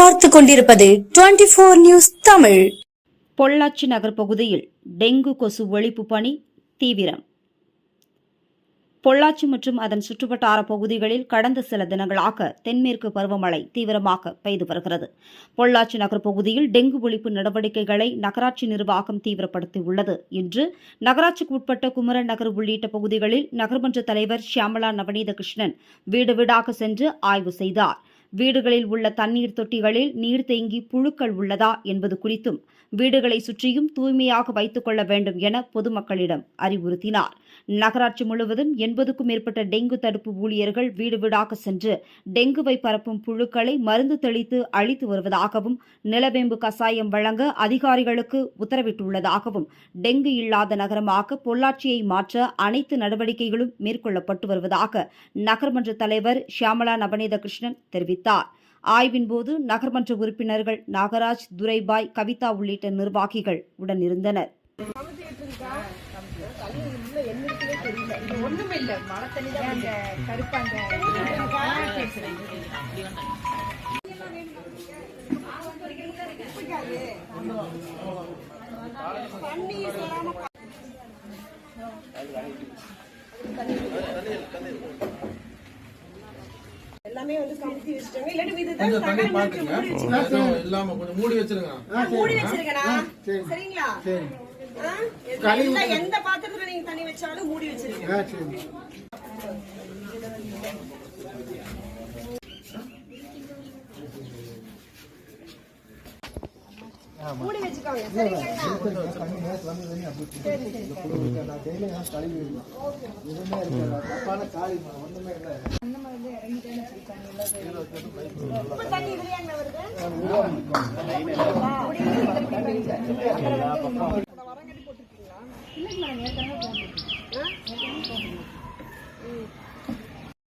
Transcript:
பார்த்துக் கொண்டிருப்பது 24 நியூஸ் தமிழ். பொள்ளாச்சி நகர் பகுதியில் டெங்கு கொசு ஒழிப்பு பணி தீவிரம். பொள்ளாச்சி மற்றும் அதன் சுற்றுவட்டார பகுதிகளில் கடந்த சில தினங்களாக தென்மேற்கு பருவமழை தீவிரமாக பெய்து வருகிறது. பொள்ளாச்சி நகர் பகுதியில் டெங்கு ஒழிப்பு நடவடிக்கைகளை நகராட்சி நிர்வாகம் தீவிரப்படுத்தியுள்ளது. இன்று நகராட்சிக்கு உட்பட்ட குமரன் நகர் உள்ளிட்ட பகுதிகளில் நகர்மன்ற தலைவர் ஷியாமலா நவநீத கிருஷ்ணன் வீடு வீடாக சென்று ஆய்வு செய்தார். வீடுகளில் உள்ள தண்ணீர் தொட்டிகளில் நீர் தேங்கி புழுக்கள் உள்ளதா என்பது குறித்தும் வீடுகளை சுற்றியும் தூய்மையாக வைத்துக் கொள்ள வேண்டும் என பொதுமக்களிடம் அறிவுறுத்தினார். நகராட்சி முழுவதும் 80க்கும் மேற்பட்ட டெங்கு தடுப்பு ஊழியர்கள் வீடு வீடாக சென்று டெங்குவை பரப்பும் புழுக்களை மருந்து தெளித்து அழித்து வருவதாகவும், நிலவேம்பு கசாயம் வழங்க அதிகாரிகளுக்கு உத்தரவிட்டுள்ளதாகவும், டெங்கு இல்லாத நகரமாக பொள்ளாச்சியை மாற்ற அனைத்து நடவடிக்கைகளும் மேற்கொள்ளப்பட்டு வருவதாக நகர்மன்ற தலைவர் ஷியாமலா நவநீத கிருஷ்ணன் தெரிவித்தார். ஆய்வின்போது நகர்மன்ற உறுப்பினர்கள் நாகராஜ், துரைபாய், கவிதா உள்ளிட்ட நிர்வாகிகள் உடனிருந்தனர். எல்லாமே வந்து கமுத்தி வச்சிட்டாங்க. இல்ல இதுதான் தண்ணி பாத்துங்க. இல்லாம கொஞ்சம் மூடி வச்சிருங்க. மூடி வச்சிருக்கடா. சரிங்களா? சரி. எந்த பாத்திரத்துல நீங்க தண்ணி வச்சாலும் மூடி வச்சிருங்க. சரி. மூடி வச்சுக்கோங்க. சரிங்களா? தண்ணி மேல வந்து அப்படி சரி சரி. நான் டெய்லி நான் கழுவி விடுறேன். ஓகே. இதுமே இருக்கு. தப்பான காலி ஒண்ணுமே இல்ல. அந்த மாதிரி இறங்கிட்டேன்னு சொல்லிட்டாங்க. இப்ப தண்ணி இதுலயே அங்க வருது.